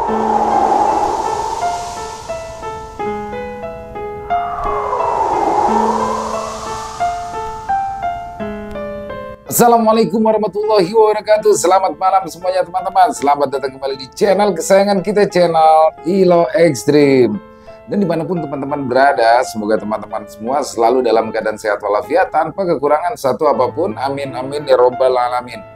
Assalamualaikum warahmatullahi wabarakatuh. Selamat malam semuanya teman-teman. Selamat datang kembali di channel kesayangan kita, channel Ilo Extreme. Dan dimanapun teman-teman berada, semoga teman-teman semua selalu dalam keadaan sehat walafiat tanpa kekurangan satu apapun. Amin amin ya robbal alamin.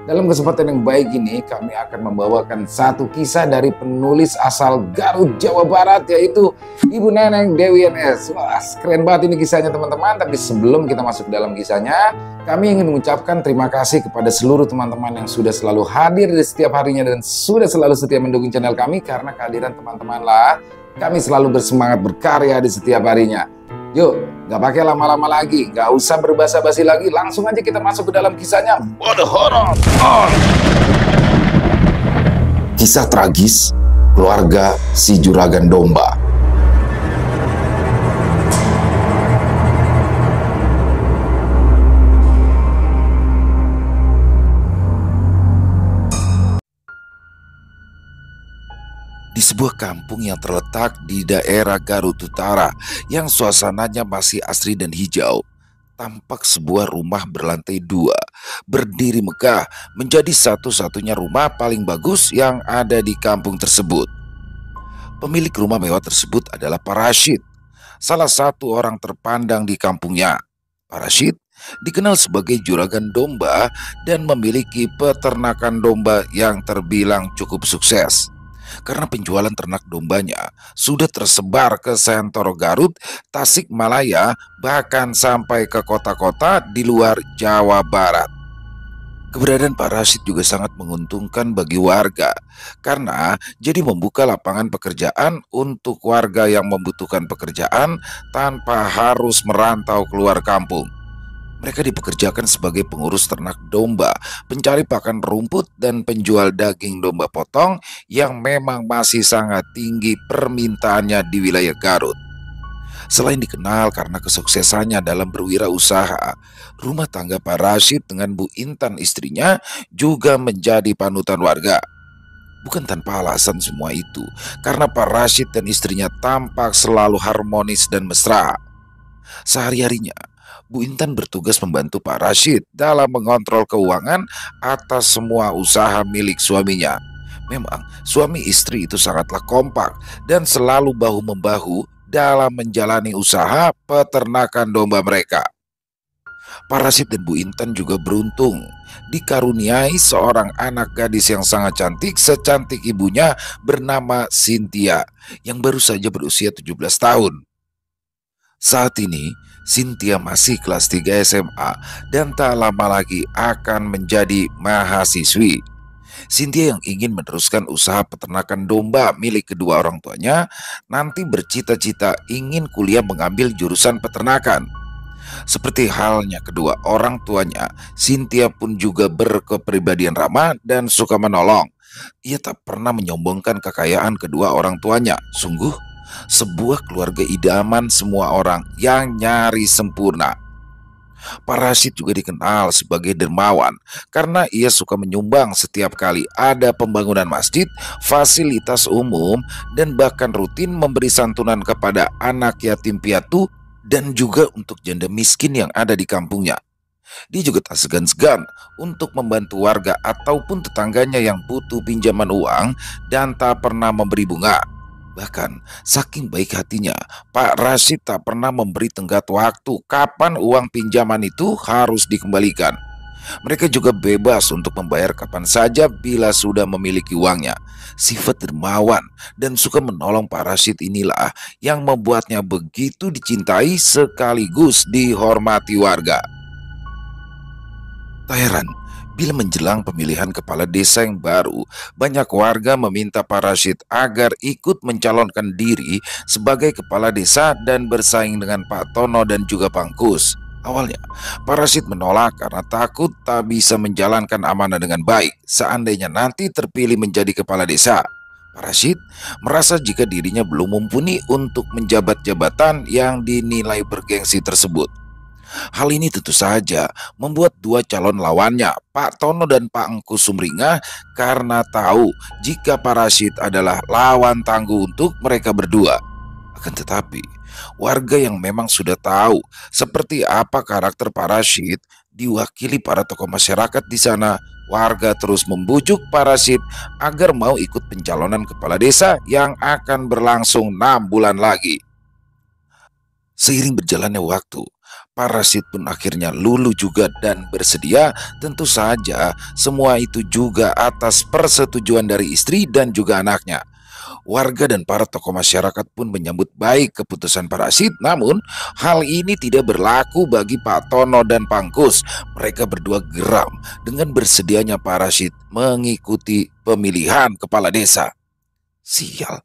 Dalam kesempatan yang baik ini, kami akan membawakan satu kisah dari penulis asal Garut, Jawa Barat, yaitu Ibu Neneng Dewi NS. Wah, keren banget ini kisahnya teman-teman. Tapi sebelum kita masuk dalam kisahnya, kami ingin mengucapkan terima kasih kepada seluruh teman-teman yang sudah selalu hadir di setiap harinya dan sudah selalu setia mendukung channel kami. Karena kehadiran teman-teman lah, kami selalu bersemangat berkarya di setiap harinya. Yuk, nggak pakai lama-lama lagi, nggak usah berbasa-basi lagi, langsung aja kita masuk ke dalam kisahnya. Mode horor on! Kisah tragis keluarga si Juragan Domba. Di sebuah kampung yang terletak di daerah Garut Utara yang suasananya masih asri dan hijau, tampak sebuah rumah berlantai 2 berdiri megah menjadi satu-satunya rumah paling bagus yang ada di kampung tersebut. Pemilik rumah mewah tersebut adalah Pak Rashid, salah satu orang terpandang di kampungnya. Pak Rashid dikenal sebagai juragan domba dan memiliki peternakan domba yang terbilang cukup sukses. Karena penjualan ternak dombanya sudah tersebar ke Sentoro Garut, Tasikmalaya, bahkan sampai ke kota-kota di luar Jawa Barat. Keberadaan Pak Rashid juga sangat menguntungkan bagi warga, karena jadi membuka lapangan pekerjaan untuk warga yang membutuhkan pekerjaan tanpa harus merantau keluar kampung. Mereka dipekerjakan sebagai pengurus ternak domba, pencari pakan rumput, dan penjual daging domba potong yang memang masih sangat tinggi permintaannya di wilayah Garut. Selain dikenal karena kesuksesannya dalam berwirausaha, rumah tangga Pak Rashid dengan Bu Intan istrinya juga menjadi panutan warga. Bukan tanpa alasan semua itu, karena Pak Rashid dan istrinya tampak selalu harmonis dan mesra. Sehari-harinya, Bu Intan bertugas membantu Pak Rashid dalam mengontrol keuangan atas semua usaha milik suaminya. Memang suami istri itu sangatlah kompak dan selalu bahu-membahu dalam menjalani usaha peternakan domba mereka. Pak Rashid dan Bu Intan juga beruntung dikaruniai seorang anak gadis yang sangat cantik secantik ibunya bernama Cynthia yang baru saja berusia 17 tahun. Saat ini Cynthia masih kelas 3 SMA dan tak lama lagi akan menjadi mahasiswi. Cynthia yang ingin meneruskan usaha peternakan domba milik kedua orang tuanya nanti bercita-cita ingin kuliah mengambil jurusan peternakan. Seperti halnya kedua orang tuanya, Cynthia pun juga berkepribadian ramah dan suka menolong. Ia tak pernah menyombongkan kekayaan kedua orang tuanya. Sungguh sebuah keluarga idaman semua orang yang nyari sempurna. Pak Rashid juga dikenal sebagai dermawan karena ia suka menyumbang setiap kali ada pembangunan masjid, fasilitas umum, dan bahkan rutin memberi santunan kepada anak yatim piatu dan juga untuk janda miskin yang ada di kampungnya. Dia juga tak segan-segan untuk membantu warga ataupun tetangganya yang butuh pinjaman uang dan tak pernah memberi bunga. Bahkan saking baik hatinya, Pak Rashid tak pernah memberi tenggat waktu kapan uang pinjaman itu harus dikembalikan. Mereka juga bebas untuk membayar kapan saja bila sudah memiliki uangnya. Sifat dermawan dan suka menolong Pak Rashid inilah yang membuatnya begitu dicintai sekaligus dihormati warga. Tak heran bila menjelang pemilihan kepala desa yang baru, banyak warga meminta Pak Rashid agar ikut mencalonkan diri sebagai kepala desa dan bersaing dengan Pak Tono dan juga Pangkus. Awalnya, Pak Rashid menolak karena takut tak bisa menjalankan amanah dengan baik seandainya nanti terpilih menjadi kepala desa. Pak Rashid merasa jika dirinya belum mumpuni untuk menjabat jabatan yang dinilai bergengsi tersebut. Hal ini tentu saja membuat dua calon lawannya, Pak Tono dan Pak Engku Sumringah, karena tahu jika Parasit adalah lawan tangguh untuk mereka berdua. Akan tetapi, warga yang memang sudah tahu seperti apa karakter Parasit diwakili para tokoh masyarakat di sana, warga terus membujuk Parasit agar mau ikut pencalonan kepala desa yang akan berlangsung 6 bulan lagi. Seiring berjalannya waktu, Parasit pun akhirnya luluh juga dan bersedia. Tentu saja semua itu juga atas persetujuan dari istri dan juga anaknya. Warga dan para tokoh masyarakat pun menyambut baik keputusan Parasit, namun hal ini tidak berlaku bagi Pak Tono dan Pangkus. Mereka berdua geram dengan bersedianya Parasit mengikuti pemilihan kepala desa. Sial,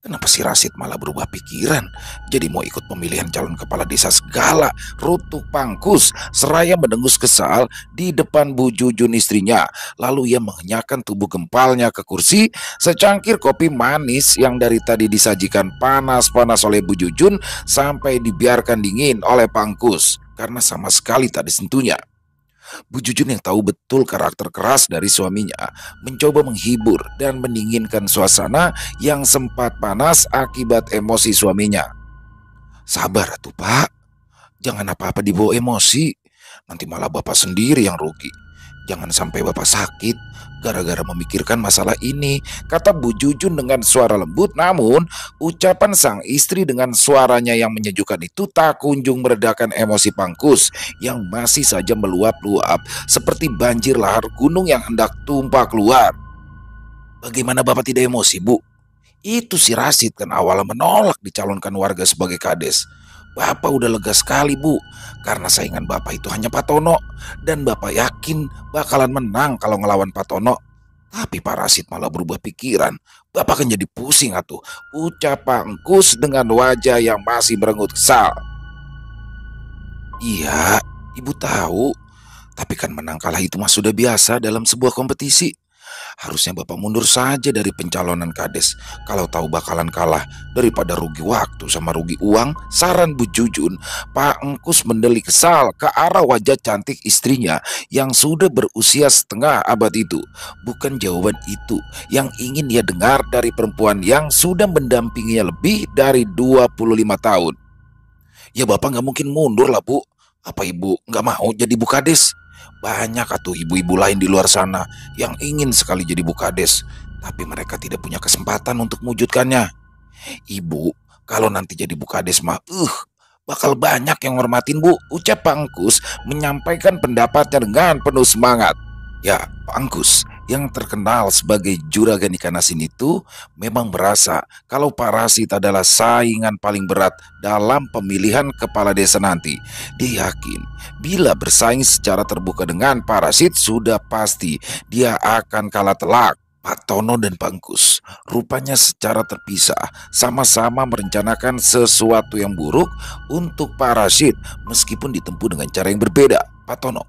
kenapa si Rasid malah berubah pikiran? Jadi mau ikut pemilihan calon kepala desa segala, rutuk Pangkus seraya mendengus kesal di depan Bu Jujun istrinya. Lalu ia mengenyahkan tubuh gempalnya ke kursi. Secangkir kopi manis yang dari tadi disajikan panas-panas oleh Bu Jujun sampai dibiarkan dingin oleh Pangkus karena sama sekali tak disentuhnya. Bu Jujun yang tahu betul karakter keras dari suaminya mencoba menghibur dan mendinginkan suasana yang sempat panas akibat emosi suaminya. Sabar atuh Pak, jangan apa-apa dibawa emosi, nanti malah Bapak sendiri yang rugi. Jangan sampai Bapak sakit gara-gara memikirkan masalah ini, kata Bu Jujun dengan suara lembut. Namun ucapan sang istri dengan suaranya yang menyejukkan itu tak kunjung meredakan emosi Pangkus yang masih saja meluap-luap seperti banjir lahar gunung yang hendak tumpah keluar. Bagaimana Bapak tidak emosi, Bu? Itu si Rasid kan awalnya menolak dicalonkan warga sebagai kades. Bapak udah lega sekali, Bu, karena saingan Bapak itu hanya Pak Tono, dan Bapak yakin bakalan menang kalau ngelawan Pak Tono. Tapi Pak Rasid malah berubah pikiran. Bapak kan jadi pusing atuh, ucap Pak Engkus dengan wajah yang masih merengut kesal. Iya, Ibu tahu, tapi kan menang kalah itu mah sudah biasa dalam sebuah kompetisi. Harusnya Bapak mundur saja dari pencalonan kades. Kalau tahu bakalan kalah, daripada rugi waktu sama rugi uang, saran Bu Jujun. Pak Engkus mendelik kesal ke arah wajah cantik istrinya yang sudah berusia setengah abad itu. Bukan jawaban itu yang ingin ia dengar dari perempuan yang sudah mendampinginya lebih dari 25 tahun. Ya Bapak nggak mungkin mundur lah Bu. Apa Ibu nggak mau jadi Bukades? Banyak atuh ibu-ibu lain di luar sana yang ingin sekali jadi Bukades, tapi mereka tidak punya kesempatan untuk mewujudkannya. Ibu, kalau nanti jadi Bukades mah, bakal banyak yang hormatin Bu, ucap Pak Engkus menyampaikan pendapatnya dengan penuh semangat. Ya, Pak Angkus yang terkenal sebagai juragan ikan asin itu memang merasa kalau Pak Rasid adalah saingan paling berat dalam pemilihan kepala desa nanti. Dia yakin bila bersaing secara terbuka dengan Pak Rasid sudah pasti dia akan kalah telak. Pak Tono dan Pak Angkus rupanya secara terpisah sama-sama merencanakan sesuatu yang buruk untuk Pak Rasid meskipun ditempuh dengan cara yang berbeda. Pak Tono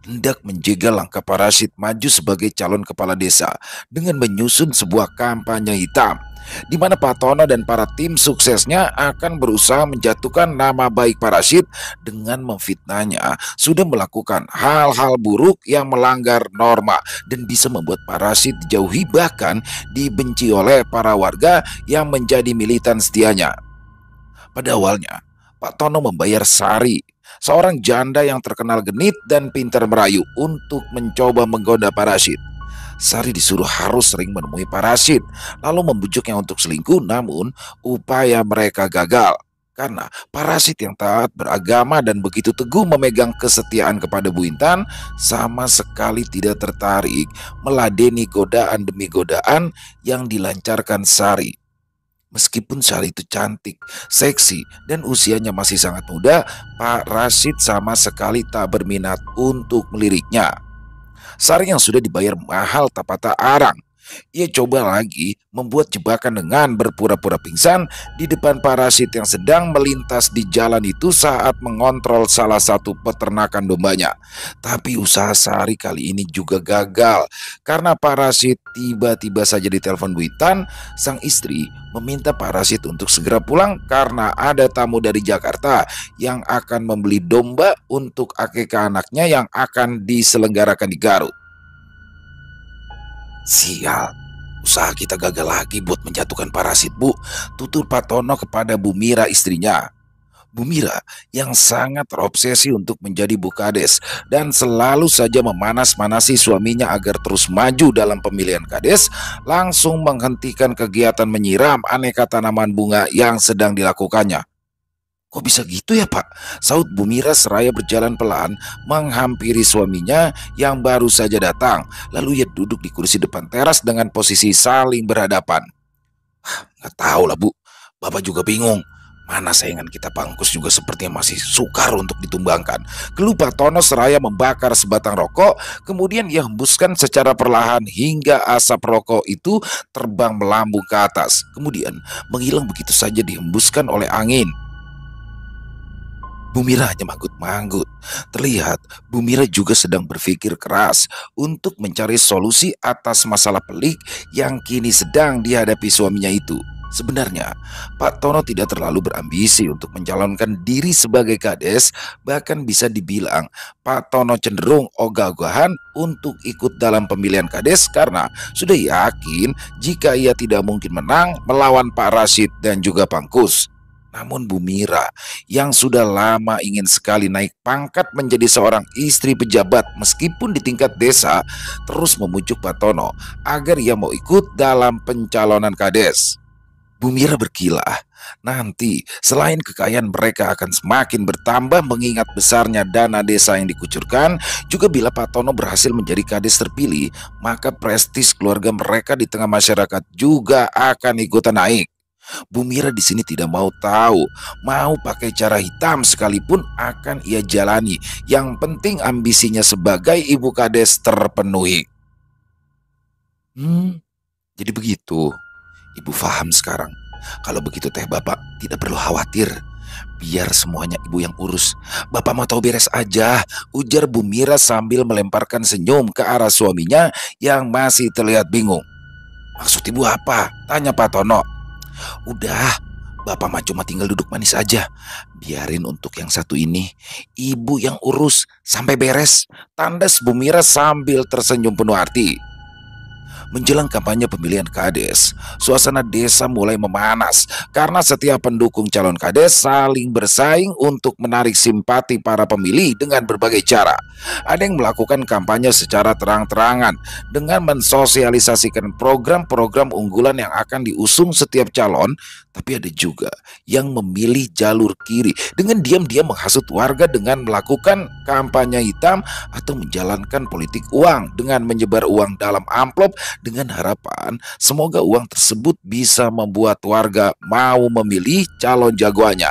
hendak menjegal langkah Pak Rasid maju sebagai calon kepala desa dengan menyusun sebuah kampanye hitam di mana Pak Tono dan para tim suksesnya akan berusaha menjatuhkan nama baik Pak Rasid dengan memfitnahnya sudah melakukan hal-hal buruk yang melanggar norma dan bisa membuat Pak Rasid dijauhi bahkan dibenci oleh para warga yang menjadi militan setianya. Pada awalnya, Pak Tono membayar Sari, seorang janda yang terkenal genit dan pintar merayu, untuk mencoba menggoda Pak Rasid. Sari disuruh harus sering menemui Pak Rasid, lalu membujuknya untuk selingkuh, namun upaya mereka gagal. Karena Pak Rasid yang taat beragama dan begitu teguh memegang kesetiaan kepada Bu Intan, sama sekali tidak tertarik meladeni godaan demi godaan yang dilancarkan Sari. Meskipun Sari itu cantik, seksi, dan usianya masih sangat muda, Pak Rasid sama sekali tak berminat untuk meliriknya. Sari yang sudah dibayar mahal tak patah arang Ia coba lagi membuat jebakan dengan berpura-pura pingsan di depan parasit yang sedang melintas di jalan itu saat mengontrol salah satu peternakan dombanya. Tapi usaha Sari kali ini juga gagal karena parasit tiba-tiba saja ditelepon Bu Intan. Sang istri meminta parasit untuk segera pulang karena ada tamu dari Jakarta yang akan membeli domba untuk akikah anaknya yang akan diselenggarakan di Garut. Sial, usaha kita gagal lagi buat menjatuhkan parasit, Bu. Tutur Pak Tono kepada Bu Mira istrinya. Bu Mira yang sangat terobsesi untuk menjadi Bu Kades dan selalu saja memanas-manasi suaminya agar terus maju dalam pemilihan Kades, langsung menghentikan kegiatan menyiram aneka tanaman bunga yang sedang dilakukannya. Kok bisa gitu ya, Pak? Saud Bu Mira seraya berjalan pelan menghampiri suaminya yang baru saja datang. Lalu ia duduk di kursi depan teras dengan posisi saling berhadapan. Nggak tahu lah, Bu. Bapak juga bingung. Mana saingan kita Pangkus juga sepertinya masih sukar untuk ditumbangkan. Keluh Pak Tono seraya membakar sebatang rokok, kemudian ia hembuskan secara perlahan hingga asap rokok itu terbang melambung ke atas. Kemudian menghilang begitu saja dihembuskan oleh angin. Bu Mira hanya manggut-manggut. Terlihat Bu Mira juga sedang berpikir keras untuk mencari solusi atas masalah pelik yang kini sedang dihadapi suaminya itu. Sebenarnya, Pak Tono tidak terlalu berambisi untuk mencalonkan diri sebagai Kades, bahkan bisa dibilang Pak Tono cenderung ogah-ogahan untuk ikut dalam pemilihan Kades karena sudah yakin jika ia tidak mungkin menang melawan Pak Rashid dan juga Pangkus. Namun Bu Mira yang sudah lama ingin sekali naik pangkat menjadi seorang istri pejabat meskipun di tingkat desa terus memujuk Pak Tono agar ia mau ikut dalam pencalonan Kades. Bu Mira berkilah, nanti selain kekayaan mereka akan semakin bertambah mengingat besarnya dana desa yang dikucurkan, juga bila Pak Tono berhasil menjadi Kades terpilih, maka prestis keluarga mereka di tengah masyarakat juga akan ikutan naik. Bu Mira di sini tidak mau tahu, mau pakai cara hitam sekalipun akan ia jalani. Yang penting ambisinya sebagai ibu Kades terpenuhi. Jadi begitu. Ibu paham sekarang. Kalau begitu teh Bapak tidak perlu khawatir. Biar semuanya Ibu yang urus. Bapak mau tahu beres aja, ujar Bu Mira sambil melemparkan senyum ke arah suaminya yang masih terlihat bingung. Maksud Ibu apa? Tanya Pak Tono. Udah, Bapak mah cuma tinggal duduk manis aja. Biarin untuk yang satu ini, Ibu yang urus sampai beres. Tandas Bu Mira sambil tersenyum penuh arti. Menjelang kampanye pemilihan Kades, suasana desa mulai memanas karena setiap pendukung calon Kades saling bersaing untuk menarik simpati para pemilih dengan berbagai cara. Ada yang melakukan kampanye secara terang-terangan dengan mensosialisasikan program-program unggulan yang akan diusung setiap calon, tapi ada juga yang memilih jalur kiri dengan diam-diam menghasut warga dengan melakukan kampanye hitam atau menjalankan politik uang dengan menyebar uang dalam amplop dengan harapan semoga uang tersebut bisa membuat warga mau memilih calon jagoannya.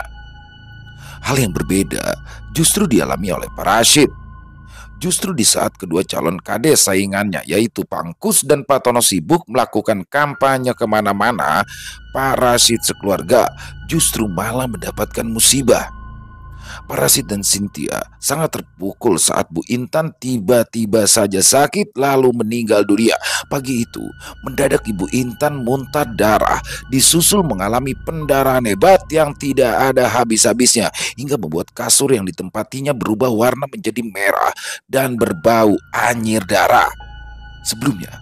Hal yang berbeda justru dialami oleh Pak Rashid. Justru di saat kedua calon Kades saingannya yaitu Pangkus dan Pak Tono sibuk melakukan kampanye kemana-mana, Pak Rashid sekeluarga justru malah mendapatkan musibah. Pak Rashid dan Cynthia sangat terpukul saat Bu Intan tiba-tiba saja sakit lalu meninggal dunia. Pagi itu, mendadak Ibu Intan muntah darah, disusul mengalami pendarahan hebat yang tidak ada habis-habisnya, hingga membuat kasur yang ditempatinya berubah warna menjadi merah dan berbau anyir darah. Sebelumnya,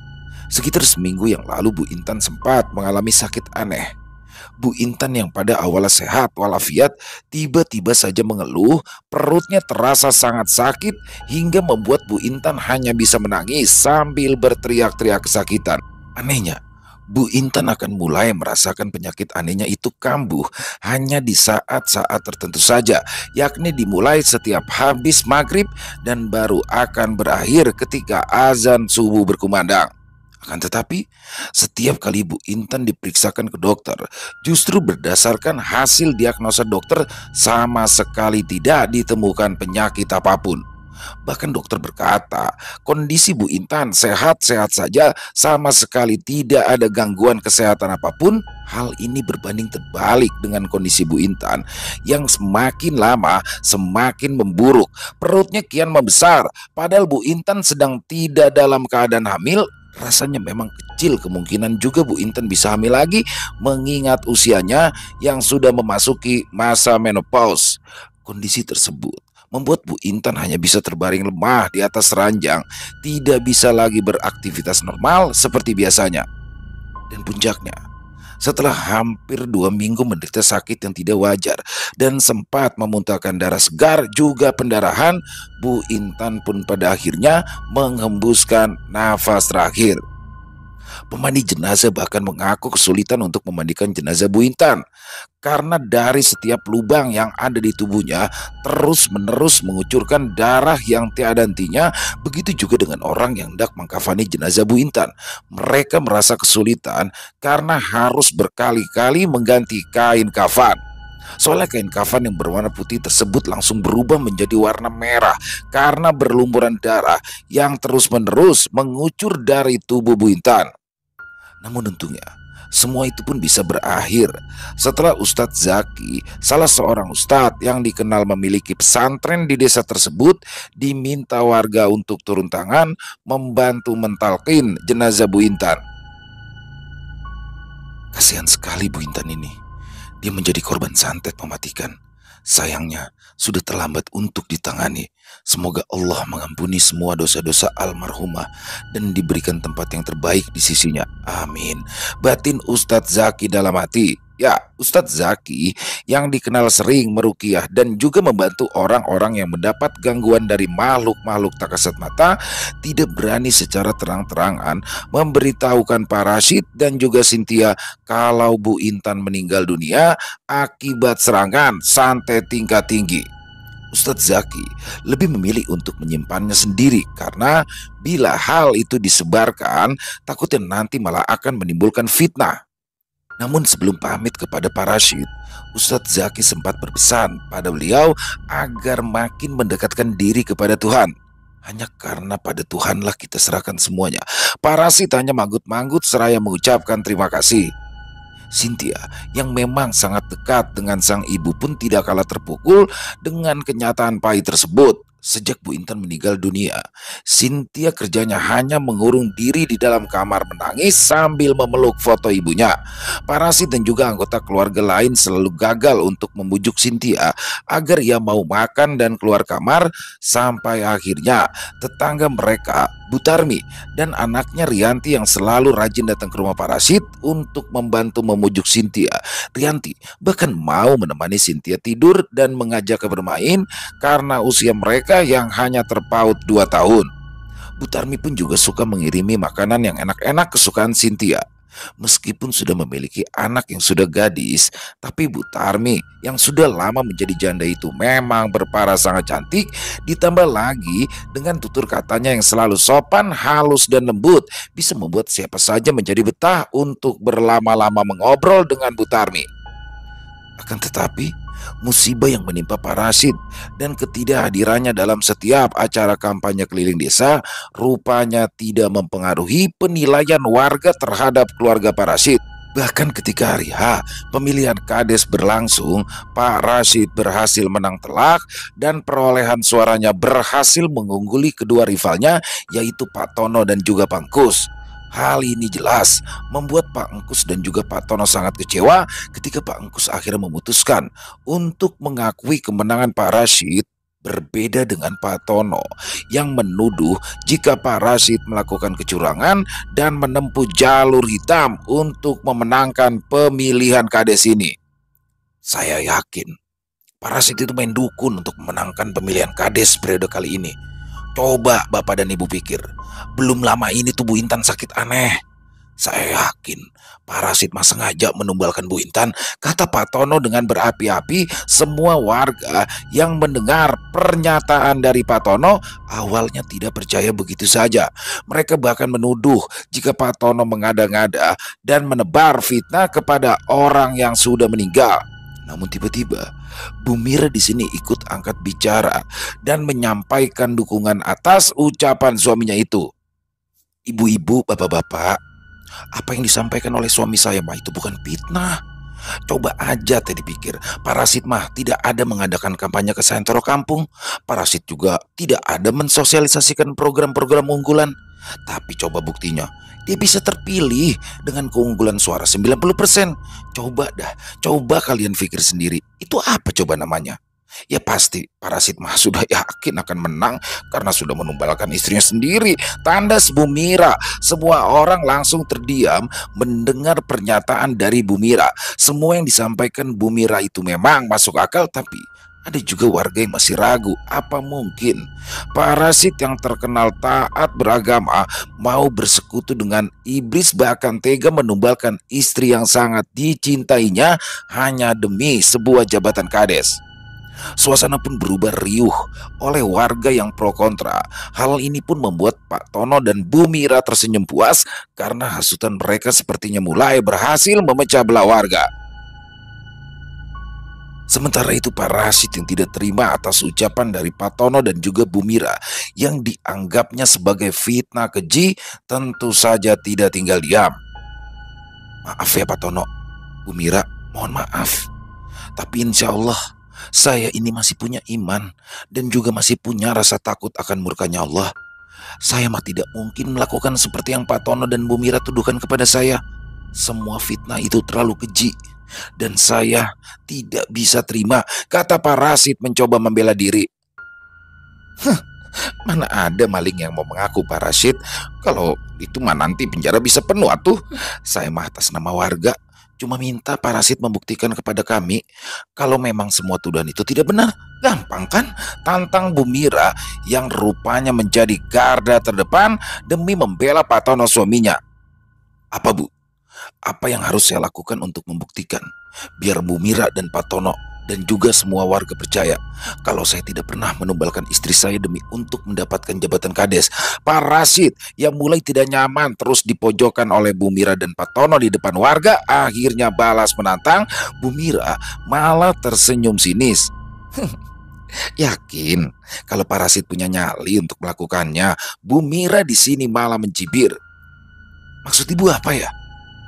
sekitar seminggu yang lalu Bu Intan sempat mengalami sakit aneh. Bu Intan yang pada awalnya sehat walafiat tiba-tiba saja mengeluh, perutnya terasa sangat sakit hingga membuat Bu Intan hanya bisa menangis sambil berteriak-teriak kesakitan. Anehnya, Bu Intan akan mulai merasakan penyakit anehnya itu kambuh hanya di saat-saat tertentu saja, yakni dimulai setiap habis maghrib dan baru akan berakhir ketika azan subuh berkumandang. Akan tetapi, setiap kali Bu Intan diperiksakan ke dokter, justru berdasarkan hasil diagnosa dokter sama sekali tidak ditemukan penyakit apapun. Bahkan dokter berkata, kondisi Bu Intan sehat-sehat saja, sama sekali tidak ada gangguan kesehatan apapun. Hal ini berbanding terbalik dengan kondisi Bu Intan yang semakin lama semakin memburuk. Perutnya kian membesar, padahal Bu Intan sedang tidak dalam keadaan hamil. Rasanya memang kecil kemungkinan juga Bu Intan bisa hamil lagi, mengingat usianya yang sudah memasuki masa menopause. Kondisi tersebut membuat Bu Intan hanya bisa terbaring lemah di atas ranjang, tidak bisa lagi beraktivitas normal seperti biasanya. Dan puncaknya, setelah hampir 2 minggu menderita sakit yang tidak wajar dan sempat memuntahkan darah segar juga pendarahan, Bu Intan pun pada akhirnya menghembuskan nafas terakhir. Pemandi jenazah bahkan mengaku kesulitan untuk memandikan jenazah Bu Intan karena dari setiap lubang yang ada di tubuhnya terus-menerus mengucurkan darah yang tiada hentinya. Begitu juga dengan orang yang hendak mengkafani jenazah Bu Intan. Mereka merasa kesulitan karena harus berkali-kali mengganti kain kafan. Soalnya kain kafan yang berwarna putih tersebut langsung berubah menjadi warna merah karena berlumuran darah yang terus-menerus mengucur dari tubuh Bu Intan. Namun untungnya, semua itu pun bisa berakhir setelah Ustadz Zaki, salah seorang ustadz yang dikenal memiliki pesantren di desa tersebut, diminta warga untuk turun tangan membantu mentalkin jenazah Bu Intan. Kasihan sekali Bu Intan ini. Dia menjadi korban santet mematikan. Sayangnya, sudah terlambat untuk ditangani. Semoga Allah mengampuni semua dosa-dosa almarhumah dan diberikan tempat yang terbaik di sisinya. Amin. Batin Ustadz Zaki dalam hati. Ya, Ustadz Zaki yang dikenal sering meruqyah dan juga membantu orang-orang yang mendapat gangguan dari makhluk-makhluk tak kasat mata, tidak berani secara terang-terangan memberitahukan Pak Rashid dan juga Cynthia kalau Bu Intan meninggal dunia akibat serangan santet tingkat tinggi. Ustadz Zaki lebih memilih untuk menyimpannya sendiri karena bila hal itu disebarkan, takutnya nanti malah akan menimbulkan fitnah. Namun sebelum pamit kepada Pak Rashid, Ustadz Zaki sempat berpesan pada beliau agar makin mendekatkan diri kepada Tuhan. Hanya karena pada Tuhanlah kita serahkan semuanya. Pak Rashid hanya manggut-manggut seraya mengucapkan terima kasih. Cynthia yang memang sangat dekat dengan sang ibu pun tidak kalah terpukul dengan kenyataan pahit tersebut. Sejak Bu Intan meninggal dunia, Cynthia kerjanya hanya mengurung diri di dalam kamar menangis sambil memeluk foto ibunya. Pak Rashid dan juga anggota keluarga lain selalu gagal untuk membujuk Cynthia agar ia mau makan dan keluar kamar, sampai akhirnya tetangga mereka, Bu Tarmi, dan anaknya Rianti yang selalu rajin datang ke rumah Pak Rashid untuk membantu memujuk Cynthia. Rianti bahkan mau menemani Cynthia tidur dan mengajaknya bermain karena usia mereka yang hanya terpaut 2 tahun. Bu Tarmi pun juga suka mengirimi makanan yang enak-enak kesukaan Cynthia. Meskipun sudah memiliki anak yang sudah gadis, tapi Bu Tarmi yang sudah lama menjadi janda itu memang berparas sangat cantik. Ditambah lagi dengan tutur katanya yang selalu sopan, halus dan lembut, bisa membuat siapa saja menjadi betah untuk berlama-lama mengobrol dengan Bu Tarmi. Akan tetapi, musibah yang menimpa Pak Rashid dan ketidakhadirannya dalam setiap acara kampanye keliling desa rupanya tidak mempengaruhi penilaian warga terhadap keluarga Pak Rashid. Bahkan ketika hari H pemilihan kades berlangsung, Pak Rashid berhasil menang telak dan perolehan suaranya berhasil mengungguli kedua rivalnya, yaitu Pak Tono dan juga Pak Engkus. Hal ini jelas membuat Pak Engkus dan juga Pak Tono sangat kecewa ketika Pak Engkus akhirnya memutuskan untuk mengakui kemenangan Pak Rashid. Berbeda dengan Pak Tono yang menuduh jika Pak Rashid melakukan kecurangan dan menempuh jalur hitam untuk memenangkan pemilihan kades ini. Saya yakin Pak Rashid itu main dukun untuk memenangkan pemilihan kades periode kali ini. Coba Bapak dan Ibu pikir, belum lama ini tuh Bu Intan sakit aneh. Saya yakin Pak Rashid mah sengaja menumbalkan Bu Intan, kata Pak Tono dengan berapi-api. Semua warga yang mendengar pernyataan dari Pak Tono awalnya tidak percaya begitu saja. Mereka bahkan menuduh jika Pak Tono mengada-ngada dan menebar fitnah kepada orang yang sudah meninggal. Namun tiba-tiba Bu Mira di sini ikut angkat bicara dan menyampaikan dukungan atas ucapan suaminya itu. Ibu-ibu, bapak-bapak, apa yang disampaikan oleh suami saya mah itu bukan fitnah. Coba aja tadi pikir, Parasit mah tidak ada mengadakan kampanye ke Sentro Kampung. Parasit juga tidak ada mensosialisasikan program-program unggulan. Tapi coba buktinya, dia bisa terpilih dengan keunggulan suara 90%. Coba dah, coba kalian pikir sendiri, itu apa coba namanya? Ya pasti Parasit mah sudah yakin akan menang karena sudah menumbalkan istrinya sendiri. Tandas Bu Mira. Semua orang langsung terdiam mendengar pernyataan dari Bu Mira. Semua yang disampaikan Bu Mira itu memang masuk akal, tapi ada juga warga yang masih ragu. Apa mungkin Parasit yang terkenal taat beragama mau bersekutu dengan iblis, bahkan tega menumbalkan istri yang sangat dicintainya hanya demi sebuah jabatan kades? Suasana pun berubah riuh oleh warga yang pro kontra. Hal ini pun membuat Pak Tono dan Bu Mira tersenyum puas karena hasutan mereka sepertinya mulai berhasil memecah belah warga. Sementara itu Pak Rashid yang tidak terima atas ucapan dari Pak Tono dan juga Bu Mira yang dianggapnya sebagai fitnah keji tentu saja tidak tinggal diam. Maaf ya Pak Tono, Bu Mira, mohon maaf. Tapi insya Allah saya ini masih punya iman dan juga masih punya rasa takut akan murkanya Allah. Saya mah tidak mungkin melakukan seperti yang Pak Tono dan Bu Mira tuduhkan kepada saya. Semua fitnah itu terlalu keji dan saya tidak bisa terima, kata Pak Rashid mencoba membela diri. Mana ada maling yang mau mengaku Pak Rashid. Kalau itu mah nanti penjara bisa penuh atuh. Saya mah atas nama warga cuma minta Pak Rashid membuktikan kepada kami kalau memang semua tuduhan itu tidak benar. Gampang kan? Tantang Bu Mira yang rupanya menjadi garda terdepan demi membela Pak Tono suaminya. Apa Bu? Apa yang harus saya lakukan untuk membuktikan biar Bu Mira dan Pak Tono dan juga semua warga percaya kalau saya tidak pernah menumbalkan istri saya demi untuk mendapatkan jabatan kades? Pak Rashid yang mulai tidak nyaman terus dipojokkan oleh Bu Mira dan Pak Tono di depan warga akhirnya balas menantang. Bu Mira malah tersenyum sinis. Yakin kalau Pak Rashid punya nyali untuk melakukannya? Bu Mira di sini malah mencibir. Maksud ibu apa ya?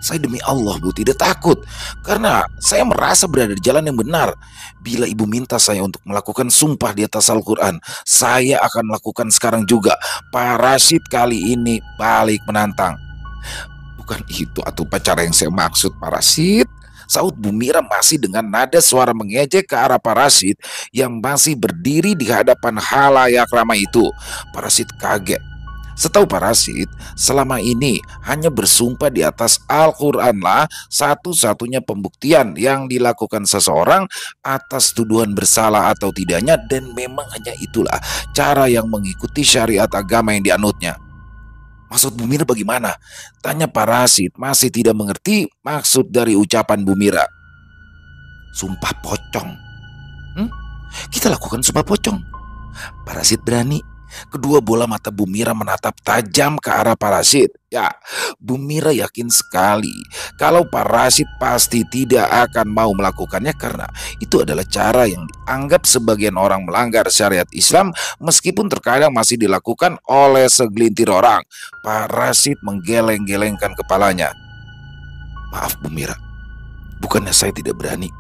Saya demi Allah Bu tidak takut, karena saya merasa berada di jalan yang benar. Bila ibu minta saya untuk melakukan sumpah di atas Al-Quran, saya akan melakukan sekarang juga. Pak Rashid kali ini balik menantang. Bukan itu atau pacar yang saya maksud Pak Rashid, saut Bu Mira masih dengan nada suara mengejek ke arah Pak Rashid yang masih berdiri di hadapan halayak ramai itu. Pak Rashid kaget. Setahu Pak Rashid, selama ini hanya bersumpah di atas Al-Quranlah satu-satunya pembuktian yang dilakukan seseorang atas tuduhan bersalah atau tidaknya, dan memang hanya itulah cara yang mengikuti syariat agama yang dianutnya. Maksud Bu Mira bagaimana? Tanya Pak Rashid masih tidak mengerti maksud dari ucapan Bu Mira. Sumpah pocong. Kita lakukan sumpah pocong. Pak Rashid berani. Kedua bola mata Bu Mira menatap tajam ke arah Pak Rashid. Ya, Bu Mira yakin sekali kalau Pak Rashid pasti tidak akan mau melakukannya karena itu adalah cara yang dianggap sebagian orang melanggar syariat Islam, meskipun terkadang masih dilakukan oleh segelintir orang. Pak Rashid menggeleng-gelengkan kepalanya. Maaf Bu Mira, bukannya saya tidak berani,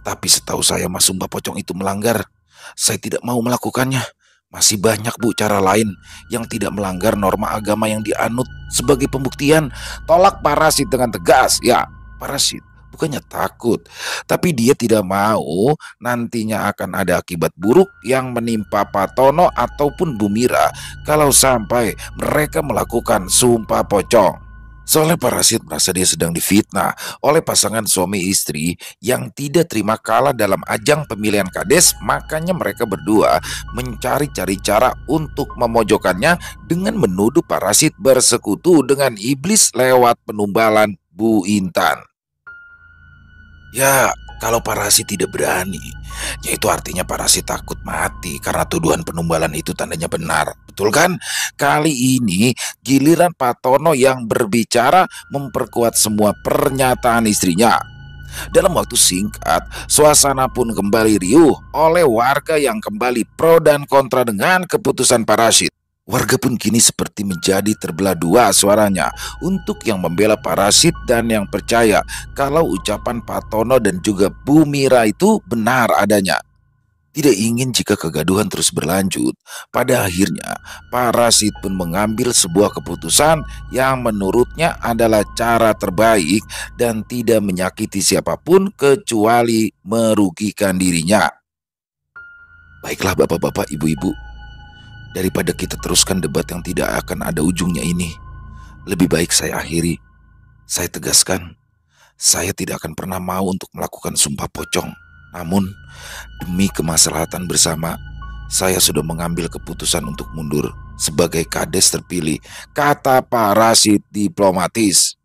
tapi setahu saya mas sumpah pocong itu melanggar. Saya tidak mau melakukannya. Masih banyak Bu cara lain yang tidak melanggar norma agama yang dianut sebagai pembuktian. Tolak Pak Rashid dengan tegas. Ya, Pak Rashid bukannya takut, tapi dia tidak mau nantinya akan ada akibat buruk yang menimpa Pak Tono ataupun Bu Mira kalau sampai mereka melakukan sumpah pocong. Soalnya Pak Rashid merasa dia sedang difitnah oleh pasangan suami istri yang tidak terima kalah dalam ajang pemilihan kades. Makanya mereka berdua mencari-cari cara untuk memojokkannya dengan menuduh Pak Rashid bersekutu dengan iblis lewat penumbalan Bu Intan. Ya, kalau Pak Rashid tidak berani, yaitu artinya Pak Rashid takut mati karena tuduhan penumbalan itu tandanya benar. Betul kan? Kali ini giliran Pak Tono yang berbicara memperkuat semua pernyataan istrinya. Dalam waktu singkat, suasana pun kembali riuh oleh warga yang kembali pro dan kontra dengan keputusan Pak Rashid. Warga pun kini seperti menjadi terbelah dua suaranya, untuk yang membela Pak Rashid dan yang percaya kalau ucapan Pak Tono dan juga Bu Mira itu benar adanya. Tidak ingin jika kegaduhan terus berlanjut, pada akhirnya Pak Rashid pun mengambil sebuah keputusan yang menurutnya adalah cara terbaik dan tidak menyakiti siapapun kecuali merugikan dirinya. Baiklah bapak-bapak, ibu-ibu, daripada kita teruskan debat yang tidak akan ada ujungnya ini, lebih baik saya akhiri. Saya tegaskan, saya tidak akan pernah mau untuk melakukan sumpah pocong. Namun, demi kemaslahatan bersama, saya sudah mengambil keputusan untuk mundur sebagai kades terpilih, kata Pak Rashid diplomatis.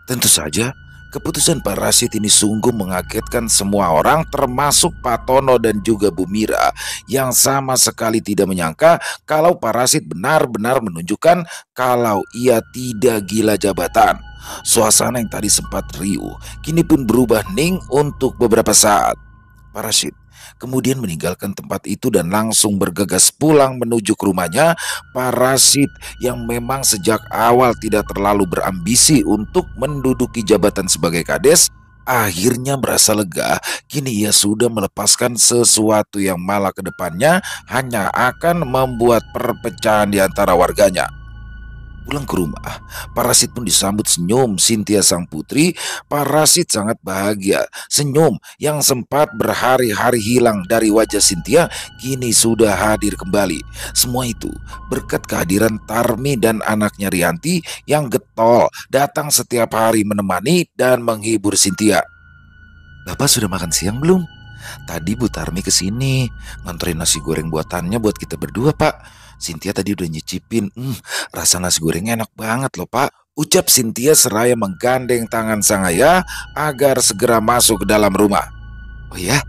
Tentu saja, keputusan Pak Rashid ini sungguh mengagetkan semua orang, termasuk Pak Tono dan juga Bu Mira, yang sama sekali tidak menyangka kalau Pak Rashid benar-benar menunjukkan kalau ia tidak gila jabatan. Suasana yang tadi sempat riuh kini pun berubah hening untuk beberapa saat. Pak Rashid kemudian meninggalkan tempat itu dan langsung bergegas pulang menuju ke rumahnya. Pak Rashid yang memang sejak awal tidak terlalu berambisi untuk menduduki jabatan sebagai kades, akhirnya merasa lega. Kini ia sudah melepaskan sesuatu yang malah ke depannya hanya akan membuat perpecahan di antara warganya. Pulang ke rumah, Pak Rashid pun disambut senyum Cynthia sang putri. Pak Rashid sangat bahagia. Senyum yang sempat berhari-hari hilang dari wajah Cynthia kini sudah hadir kembali. Semua itu berkat kehadiran Tarmi dan anaknya Rianti yang getol datang setiap hari menemani dan menghibur Cynthia. Bapak sudah makan siang belum? Tadi Bu Tarmi kesini nganterin nasi goreng buatannya buat kita berdua, Pak. Cynthia tadi udah nyicipin. Rasa nasi gorengnya enak banget loh, Pak, ucap Cynthia seraya menggandeng tangan sang ayah agar segera masuk ke dalam rumah. Oh ya,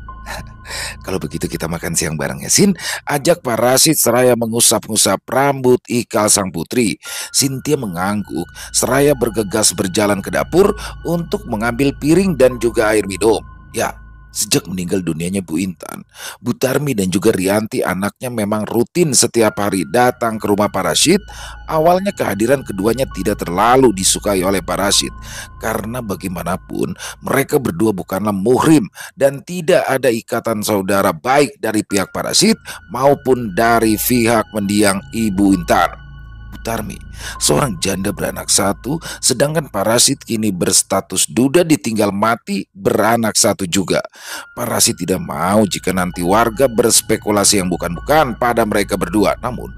kalau begitu kita makan siang bareng ya, Sin, ajak Pak Rashid seraya mengusap-ngusap rambut ikal sang putri. Cynthia mengangguk seraya bergegas berjalan ke dapur untuk mengambil piring dan juga air minum. Ya, sejak meninggal dunianya Bu Intan, Bu Tarmi dan juga Rianti anaknya memang rutin setiap hari datang ke rumah Pak Rashid. Awalnya kehadiran keduanya tidak terlalu disukai oleh Pak Rashid, karena bagaimanapun mereka berdua bukanlah muhrim dan tidak ada ikatan saudara baik dari pihak Pak Rashid maupun dari pihak mendiang Ibu Intan. Bu Tarmi seorang janda beranak satu, sedangkan Pak Rashid kini berstatus duda ditinggal mati beranak satu juga. Pak Rashid tidak mau jika nanti warga berspekulasi yang bukan-bukan pada mereka berdua. Namun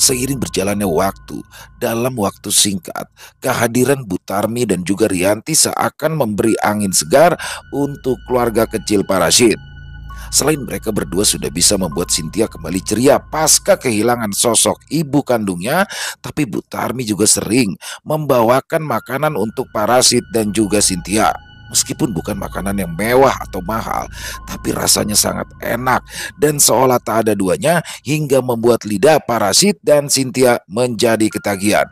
seiring berjalannya waktu, dalam waktu singkat, kehadiran Bu Tarmi dan juga Rianti seakan memberi angin segar untuk keluarga kecil Pak Rashid. Selain mereka berdua sudah bisa membuat Cynthia kembali ceria pasca kehilangan sosok ibu kandungnya, tapi Bu Tarmi juga sering membawakan makanan untuk Pak Rashid dan juga Cynthia. Meskipun bukan makanan yang mewah atau mahal, tapi rasanya sangat enak dan seolah tak ada duanya, hingga membuat lidah Pak Rashid dan Cynthia menjadi ketagihan.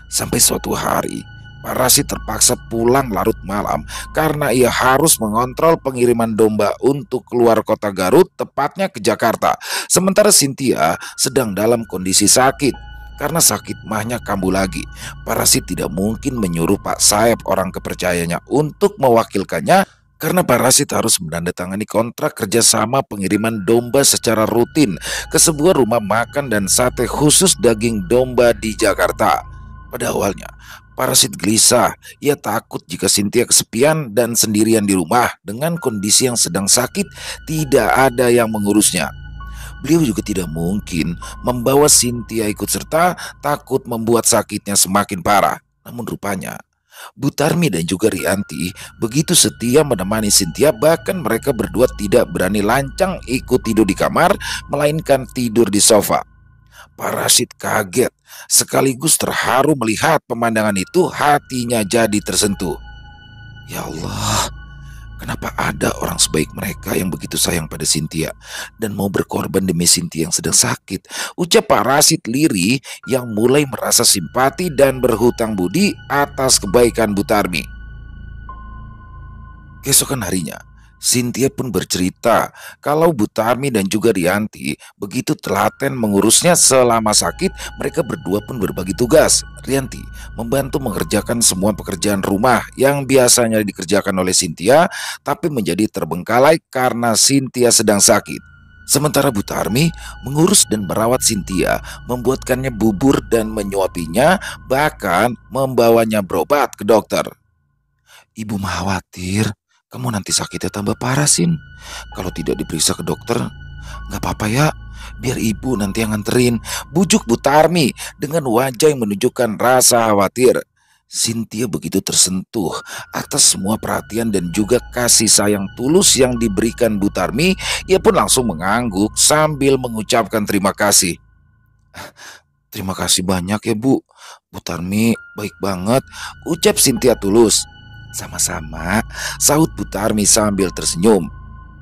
Sampai suatu hari, Pak Rashid terpaksa pulang larut malam karena ia harus mengontrol pengiriman domba untuk keluar kota Garut, tepatnya ke Jakarta. Sementara Cynthia sedang dalam kondisi sakit. Karena sakit mahnya kambuh lagi, Pak Rashid tidak mungkin menyuruh Pak Saeb, orang kepercayanya, untuk mewakilkannya, karena Pak Rashid harus menandatangani kontrak kerjasama pengiriman domba secara rutin ke sebuah rumah makan dan sate khusus daging domba di Jakarta. Pada awalnya, Pak Rashid gelisah. Ia takut jika Cynthia kesepian dan sendirian di rumah dengan kondisi yang sedang sakit, tidak ada yang mengurusnya. Beliau juga tidak mungkin membawa Cynthia ikut serta, takut membuat sakitnya semakin parah. Namun rupanya Bu Tarmi dan juga Rianti begitu setia menemani Cynthia, bahkan mereka berdua tidak berani lancang ikut tidur di kamar, melainkan tidur di sofa. Pak Rashid kaget sekaligus terharu melihat pemandangan itu, hatinya jadi tersentuh. Ya Allah, kenapa ada orang sebaik mereka yang begitu sayang pada Cynthia dan mau berkorban demi Cynthia yang sedang sakit, ucap Pak Rashid lirih yang mulai merasa simpati dan berhutang budi atas kebaikan Bu Tarmi. Keesokan harinya, Cynthia pun bercerita kalau Butarmi dan juga Rianti begitu telaten mengurusnya selama sakit. Mereka berdua pun berbagi tugas. Rianti membantu mengerjakan semua pekerjaan rumah yang biasanya dikerjakan oleh Cynthia, tapi menjadi terbengkalai karena Cynthia sedang sakit. Sementara Butarmi mengurus dan merawat Cynthia, membuatkannya bubur dan menyuapinya, bahkan membawanya berobat ke dokter. Ibu mah khawatir kamu nanti sakitnya tambah parah, Sin. Kalau tidak diperiksa ke dokter, nggak apa-apa ya. Biar ibu nanti yang nganterin. Bujuk Butarmi dengan wajah yang menunjukkan rasa khawatir. Cynthia begitu tersentuh atas semua perhatian dan juga kasih sayang tulus yang diberikan Butarmi. Ia pun langsung mengangguk sambil mengucapkan terima kasih. Terima kasih banyak ya Bu. Butarmi baik banget, ucap Cynthia tulus. Sama-sama, sahut Butarmi sambil tersenyum.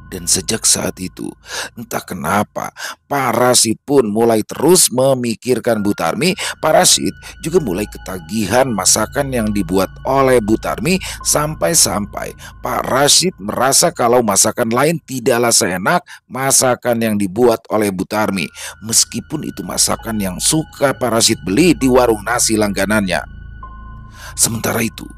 Dan sejak saat itu, entah kenapa, Parasit pun mulai terus memikirkan Butarmi. Parasit juga mulai ketagihan masakan yang dibuat oleh Butarmi, sampai-sampai Parasit merasa kalau masakan lain tidaklah seenak masakan yang dibuat oleh Butarmi, meskipun itu masakan yang suka Parasit beli di warung nasi langganannya. Sementara itu,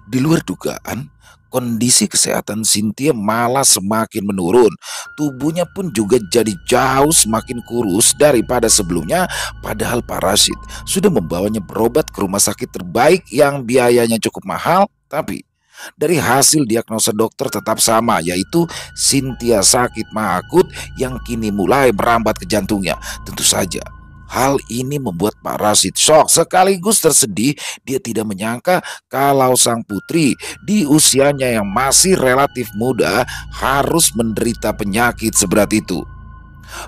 di luar dugaan, kondisi kesehatan Cynthia malah semakin menurun. Tubuhnya pun juga jadi jauh semakin kurus daripada sebelumnya. Padahal Parasit sudah membawanya berobat ke rumah sakit terbaik yang biayanya cukup mahal. Tapi dari hasil diagnosa dokter tetap sama, yaitu Cynthia sakit mah akut yang kini mulai merambat ke jantungnya. Tentu saja hal ini membuat Parasit shock sekaligus tersedih. Dia tidak menyangka kalau sang putri di usianya yang masih relatif muda harus menderita penyakit seberat itu.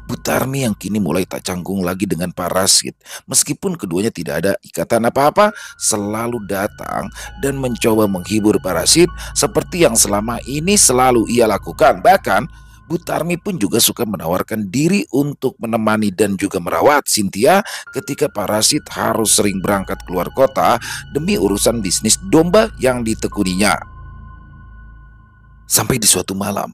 Butarmi yang kini mulai tak canggung lagi dengan Parasit, meskipun keduanya tidak ada ikatan apa-apa, selalu datang dan mencoba menghibur Parasit seperti yang selama ini selalu ia lakukan. Bahkan Butarmi pun juga suka menawarkan diri untuk menemani dan juga merawat Cynthia ketika Parasit harus sering berangkat keluar kota demi urusan bisnis domba yang ditekuninya. Sampai di suatu malam,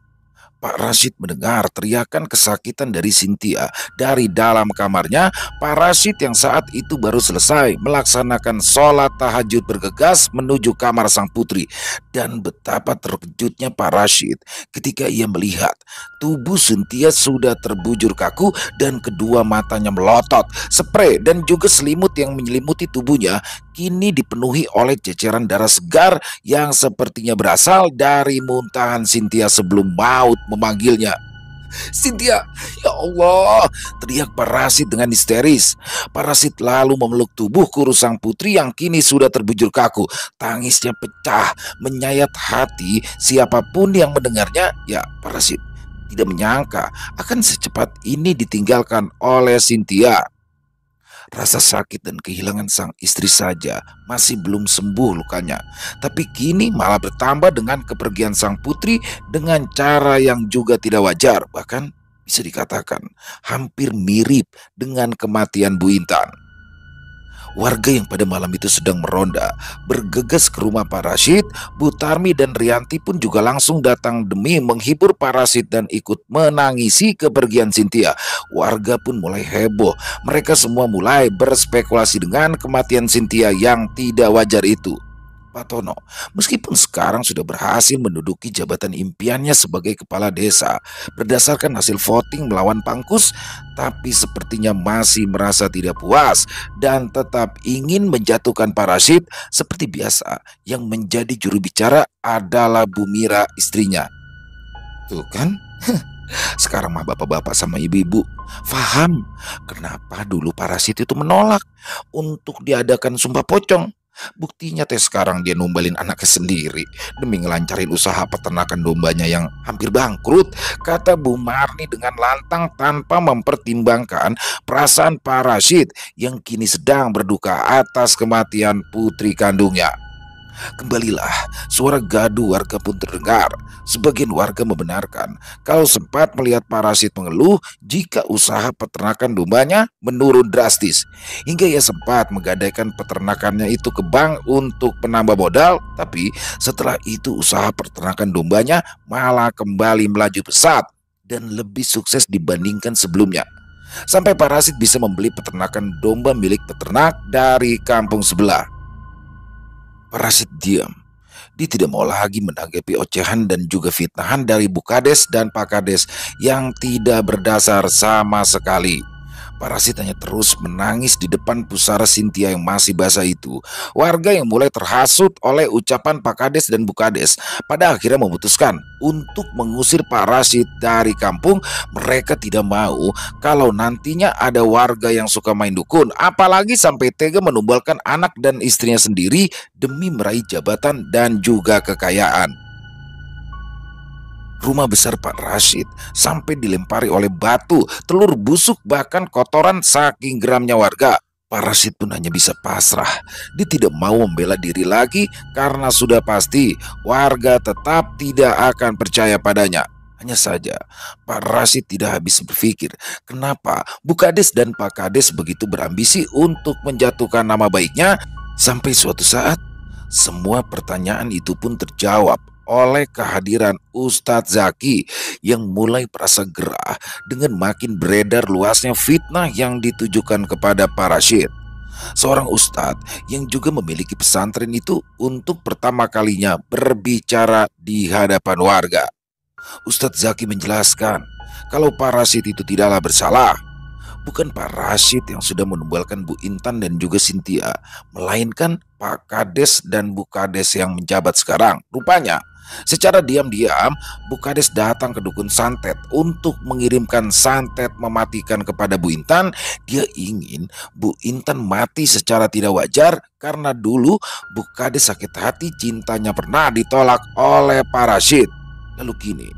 Pak Rashid mendengar teriakan kesakitan dari Cynthia dari dalam kamarnya. Pak Rashid yang saat itu baru selesai melaksanakan sholat tahajud bergegas menuju kamar sang putri. Dan betapa terkejutnya Pak Rashid ketika ia melihat tubuh Cynthia sudah terbujur kaku dan kedua matanya melotot. Spray dan juga selimut yang menyelimuti tubuhnya kini dipenuhi oleh ceceran darah segar yang sepertinya berasal dari muntahan Cynthia sebelum maut memanggilnya. Cynthia, ya Allah, teriak Parasit dengan histeris. Parasit lalu memeluk tubuh kurus sang putri yang kini sudah terbujur kaku. Tangisnya pecah, menyayat hati siapapun yang mendengarnya. Ya, Parasit tidak menyangka akan secepat ini ditinggalkan oleh Cynthia. Rasa sakit dan kehilangan sang istri saja masih belum sembuh lukanya. Tapi kini malah bertambah dengan kepergian sang putri dengan cara yang juga tidak wajar. Bahkan bisa dikatakan hampir mirip dengan kematian Bu Intan. Warga yang pada malam itu sedang meronda bergegas ke rumah Parasit. Butarmi dan Rianti pun juga langsung datang demi menghibur Parasit dan ikut menangisi kepergian Cynthia. Warga pun mulai heboh. Mereka semua mulai berspekulasi dengan kematian Cynthia yang tidak wajar itu. Pak Tono, meskipun sekarang sudah berhasil menduduki jabatan impiannya sebagai kepala desa berdasarkan hasil voting melawan Pangkus, tapi sepertinya masih merasa tidak puas dan tetap ingin menjatuhkan Parasit. Seperti biasa, yang menjadi juru bicara adalah Bu Mira, istrinya. Tuh kan, sekarang mah bapak-bapak sama ibu-ibu paham kenapa dulu Parasit itu menolak untuk diadakan sumpah pocong. Buktinya teh sekarang dia numbalin anaknya sendiri demi ngelancarin usaha peternakan dombanya yang hampir bangkrut, kata Bu Marni dengan lantang tanpa mempertimbangkan perasaan Parasit yang kini sedang berduka atas kematian putri kandungnya. Kembalilah, suara gaduh warga pun terdengar. Sebagian warga membenarkan kalau sempat melihat parasit mengeluh jika usaha peternakan dombanya menurun drastis. Hingga ia sempat menggadaikan peternakannya itu ke bank untuk menambah modal, tapi setelah itu usaha peternakan dombanya malah kembali melaju pesat dan lebih sukses dibandingkan sebelumnya. Sampai parasit bisa membeli peternakan domba milik peternak dari kampung sebelah. Parasit diam. Dia tidak mau lagi menanggapi ocehan dan juga fitnahan dari Bukades dan Pakades yang tidak berdasar sama sekali. Parasit hanya terus menangis di depan pusara Cynthia yang masih basah itu. Warga yang mulai terhasut oleh ucapan Pakades dan Bukades pada akhirnya memutuskan untuk mengusir parasit dari kampung. Mereka tidak mau kalau nantinya ada warga yang suka main dukun, apalagi sampai tega menumbalkan anak dan istrinya sendiri demi meraih jabatan dan juga kekayaan. Rumah besar Pak Rashid sampai dilempari oleh batu, telur busuk, bahkan kotoran saking geramnya warga. Pak Rashid pun hanya bisa pasrah. Dia tidak mau membela diri lagi karena sudah pasti warga tetap tidak akan percaya padanya. Hanya saja Pak Rashid tidak habis berpikir kenapa Bukades dan Pak Kades begitu berambisi untuk menjatuhkan nama baiknya. Sampai suatu saat semua pertanyaan itu pun terjawab oleh kehadiran Ustadz Zaki yang mulai merasa gerah dengan makin beredar luasnya fitnah yang ditujukan kepada para syed. Seorang ustadz yang juga memiliki pesantren itu untuk pertama kalinya berbicara di hadapan warga. Ustadz Zaki menjelaskan kalau para syed itu tidaklah bersalah. Bukan Pak Rashid yang sudah menumbalkan Bu Intan dan juga Cynthia, melainkan Pak Kades dan Bu Kades yang menjabat sekarang. Rupanya, secara diam-diam, Bu Kades datang ke dukun santet untuk mengirimkan santet mematikan kepada Bu Intan. Dia ingin Bu Intan mati secara tidak wajar karena dulu Bu Kades sakit hati cintanya pernah ditolak oleh Pak Rashid. Lalu kini,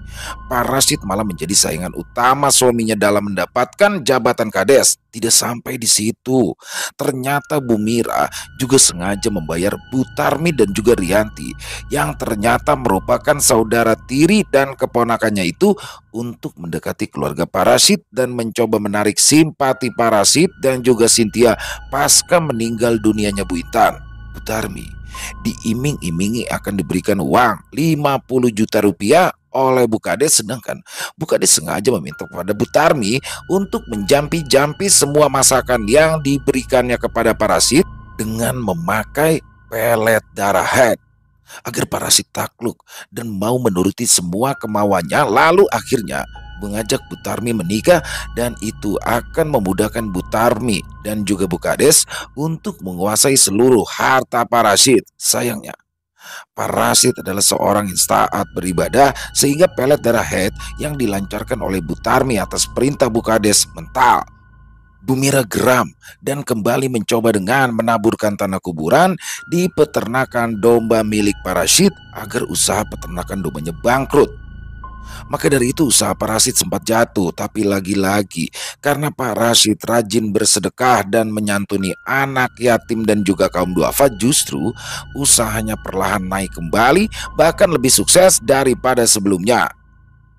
Pak Rashid malah menjadi saingan utama suaminya dalam mendapatkan jabatan kades. Tidak sampai di situ, ternyata Bu Mira juga sengaja membayar Bu Tarmi dan juga Rianti yang ternyata merupakan saudara tiri dan keponakannya itu untuk mendekati keluarga Pak Rashid dan mencoba menarik simpati Pak Rashid dan juga Cynthia pasca meninggal dunianya Bu Intan. Bu Tarmi diiming-imingi akan diberikan uang 50 juta rupiah oleh Bu Kades, sedangkan Bu Kades sengaja meminta kepada Bu Tarmi untuk menjampi-jampi semua masakan yang diberikannya kepada parasit dengan memakai pelet darah head agar parasit takluk dan mau menuruti semua kemauannya, lalu akhirnya mengajak Bu Tarmi menikah, dan itu akan memudahkan Bu Tarmi dan juga Bu Kades untuk menguasai seluruh harta parasit. Sayangnya, parasit adalah seorang yang taat beribadah sehingga pelet darah head yang dilancarkan oleh Bu Tarmi atas perintah Bu Kades mental. Bu Mira geram dan kembali mencoba dengan menaburkan tanah kuburan di peternakan domba milik parasit agar usaha peternakan dombanya bangkrut. Maka dari itu usaha parasit sempat jatuh, tapi lagi-lagi karena Pak Rashid rajin bersedekah dan menyantuni anak yatim dan juga kaum duafa, justru usahanya perlahan naik kembali, bahkan lebih sukses daripada sebelumnya.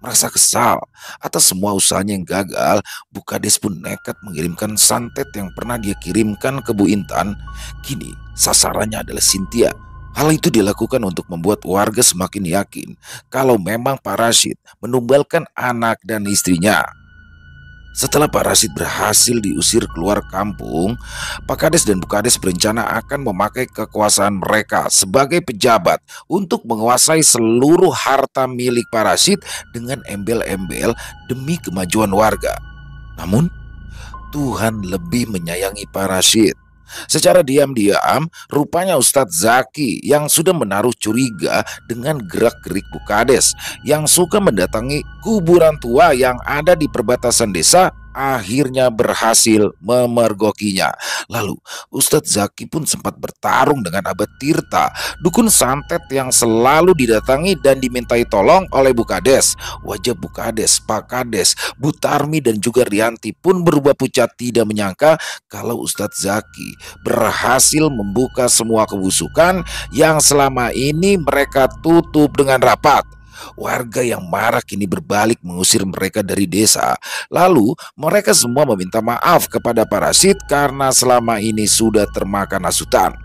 Merasa kesal atas semua usahanya yang gagal, Bu Kades pun nekat mengirimkan santet yang pernah dia kirimkan ke Bu Intan. Kini sasarannya adalah Cynthia. Hal itu dilakukan untuk membuat warga semakin yakin kalau memang Pak Rashid menumbalkan anak dan istrinya. Setelah Pak Rashid berhasil diusir keluar kampung, Pak Kades dan Bu Kades berencana akan memakai kekuasaan mereka sebagai pejabat untuk menguasai seluruh harta milik Pak Rashid dengan embel-embel demi kemajuan warga. Namun, Tuhan lebih menyayangi Pak Rashid. Secara diam-diam, rupanya Ustadz Zaki yang sudah menaruh curiga dengan gerak-gerik Bu Kades yang suka mendatangi kuburan tua yang ada di perbatasan desa, akhirnya berhasil memergokinya. Lalu Ustadz Zaki pun sempat bertarung dengan Abah Tirta, dukun santet yang selalu didatangi dan dimintai tolong oleh Bu Kades. Wajah Bu Kades, Pak Kades, Bu Tarmi dan juga Rianti pun berubah pucat, tidak menyangka kalau Ustadz Zaki berhasil membuka semua kebusukan yang selama ini mereka tutup dengan rapat. Warga yang marah kini berbalik mengusir mereka dari desa. Lalu mereka semua meminta maaf kepada parasit karena selama ini sudah termakan hasutan.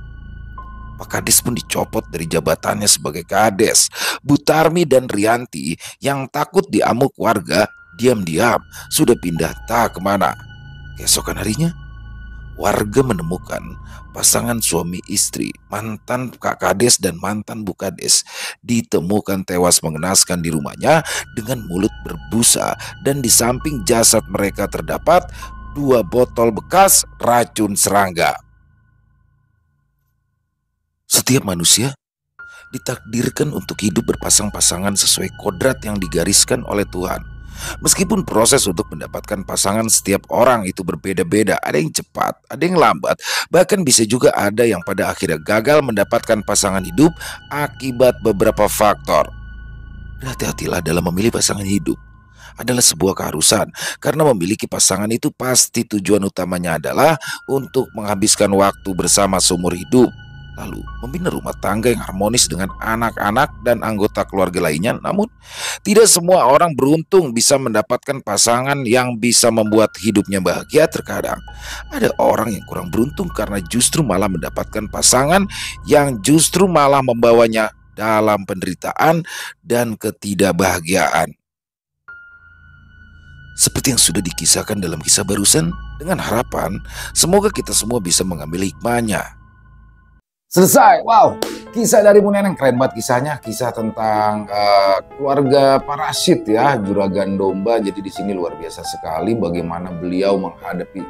Pak Kades pun dicopot dari jabatannya sebagai Kades. Bu Tarmi dan Rianti yang takut diamuk warga diam-diam sudah pindah tak kemana. Keesokan harinya warga menemukan pasangan suami istri, mantan Kak Kades dan mantan Bu Kades, ditemukan tewas mengenaskan di rumahnya dengan mulut berbusa, dan di samping jasad mereka terdapat 2 botol bekas racun serangga. Setiap manusia ditakdirkan untuk hidup berpasang-pasangan sesuai kodrat yang digariskan oleh Tuhan. Meskipun proses untuk mendapatkan pasangan setiap orang itu berbeda-beda, ada yang cepat, ada yang lambat, bahkan bisa juga ada yang pada akhirnya gagal mendapatkan pasangan hidup akibat beberapa faktor. Berhati-hatilah dalam memilih pasangan hidup. Adalah sebuah keharusan, karena memiliki pasangan itu pasti tujuan utamanya adalah untuk menghabiskan waktu bersama seumur hidup. Lalu membina rumah tangga yang harmonis dengan anak-anak dan anggota keluarga lainnya. Namun tidak semua orang beruntung bisa mendapatkan pasangan yang bisa membuat hidupnya bahagia. Terkadang ada orang yang kurang beruntung karena justru malah mendapatkan pasangan yang justru malah membawanya dalam penderitaan dan ketidakbahagiaan. Seperti yang sudah dikisahkan dalam kisah barusan, dengan harapan semoga kita semua bisa mengambil hikmahnya. Selesai. Wow, kisah dari Bu Neneng keren banget kisahnya. Kisah tentang keluarga parasit ya, juragan domba. Jadi di sini luar biasa sekali bagaimana beliau menghadapi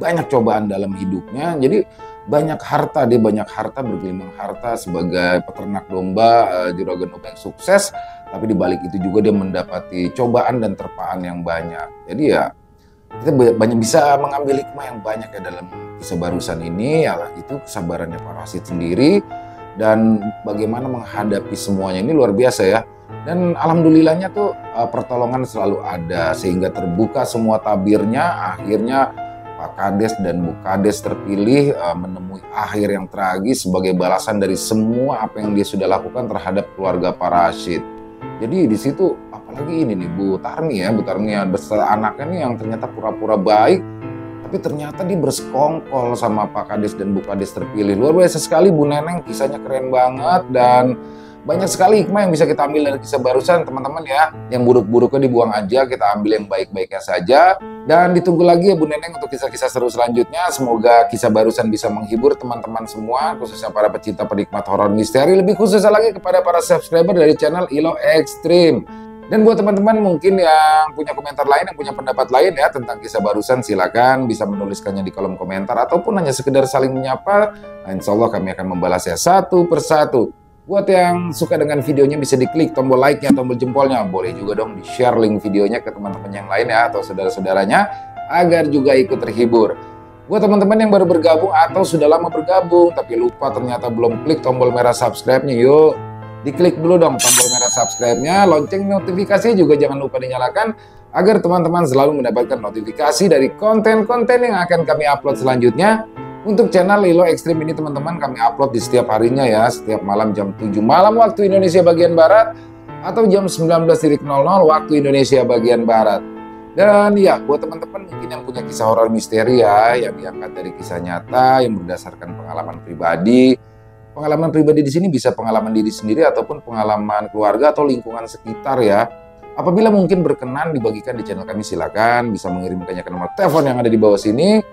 banyak cobaan dalam hidupnya. Jadi banyak harta, dia banyak harta, bergelimang harta sebagai peternak domba, juragan domba yang sukses. Tapi di balik itu juga dia mendapati cobaan dan terpaan yang banyak. Jadi ya kita banyak bisa mengambil hikmah yang banyak ya dalam kisah barusan ini, ya itu kesabarannya parasit sendiri dan bagaimana menghadapi semuanya ini luar biasa ya. Dan alhamdulillahnya tuh pertolongan selalu ada sehingga terbuka semua tabirnya. Akhirnya Pak Kades dan Bu Kades terpilih menemui akhir yang tragis sebagai balasan dari semua apa yang dia sudah lakukan terhadap keluarga parasit. Jadi di situ apalagi ini nih Bu Tarmi ya, Bu Tarmi yang beserta anaknya nih yang ternyata pura-pura baik, tapi ternyata dia bersekongkol sama Pak Kades dan Bu Kades terpilih. Luar biasa sekali Bu Neneng, kisahnya keren banget dan banyak sekali hikmah yang bisa kita ambil dari kisah barusan teman-teman ya. Yang buruk-buruknya dibuang aja, kita ambil yang baik-baiknya saja. Dan ditunggu lagi ya Bu Neneng untuk kisah-kisah seru selanjutnya. Semoga kisah barusan bisa menghibur teman-teman semua, khususnya para pecinta penikmat horor misteri. Lebih khususnya lagi kepada para subscriber dari channel Ilo Extreme. Dan buat teman-teman mungkin yang punya komentar lain, yang punya pendapat lain ya tentang kisah barusan, silakan bisa menuliskannya di kolom komentar ataupun hanya sekedar saling menyapa. Nah, insya Allah kami akan membalasnya satu persatu. Buat yang suka dengan videonya bisa diklik tombol like-nya, tombol jempolnya. Boleh juga dong di-share link videonya ke teman-teman yang lain ya atau saudara-saudaranya agar juga ikut terhibur. Buat teman-teman yang baru bergabung atau sudah lama bergabung tapi lupa ternyata belum klik tombol merah subscribe-nya, yuk diklik dulu dong tombol merah subscribe-nya. Lonceng notifikasi juga jangan lupa dinyalakan agar teman-teman selalu mendapatkan notifikasi dari konten-konten yang akan kami upload selanjutnya. Untuk channel Ilo Extreme ini teman-teman kami upload di setiap harinya ya, setiap malam jam 7 malam waktu Indonesia bagian Barat atau jam 19.00 waktu Indonesia bagian Barat. Dan ya buat teman-teman mungkin yang punya kisah horor misteri ya, yang diangkat dari kisah nyata yang berdasarkan pengalaman pribadi. Pengalaman pribadi di sini bisa pengalaman diri sendiri ataupun pengalaman keluarga atau lingkungan sekitar ya. Apabila mungkin berkenan dibagikan di channel kami, silakan bisa mengirimkannya ke nomor telepon yang ada di bawah sini.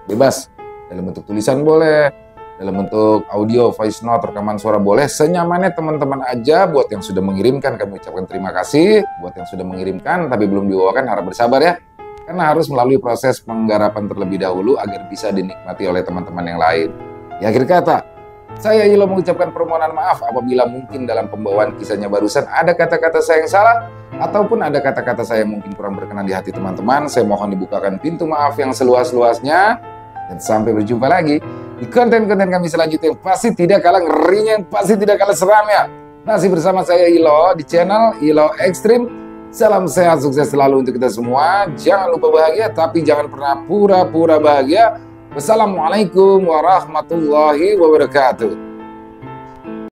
Bebas. Dalam bentuk tulisan boleh, dalam bentuk audio, voice note, rekaman suara boleh, senyamannya teman-teman aja. Buat yang sudah mengirimkan kami ucapkan terima kasih. Buat yang sudah mengirimkan tapi belum dibawakan harap bersabar ya, karena harus melalui proses penggarapan terlebih dahulu agar bisa dinikmati oleh teman-teman yang lain. Di akhir kata, saya Ilo mengucapkan permohonan maaf apabila mungkin dalam pembawaan kisahnya barusan ada kata-kata saya yang salah. ataupun ada kata-kata saya yang mungkin kurang berkenan di hati teman-teman, saya mohon dibukakan pintu maaf yang seluas-luasnya. Dan sampai berjumpa lagi di konten-konten kami selanjutnya yang pasti tidak kalah ngerinya, yang pasti tidak kalah seramnya. Masih bersama saya Ilo di channel Ilo Extreme. Salam sehat, sukses selalu untuk kita semua. Jangan lupa bahagia, tapi jangan pernah pura-pura bahagia. Wassalamualaikum warahmatullahi wabarakatuh.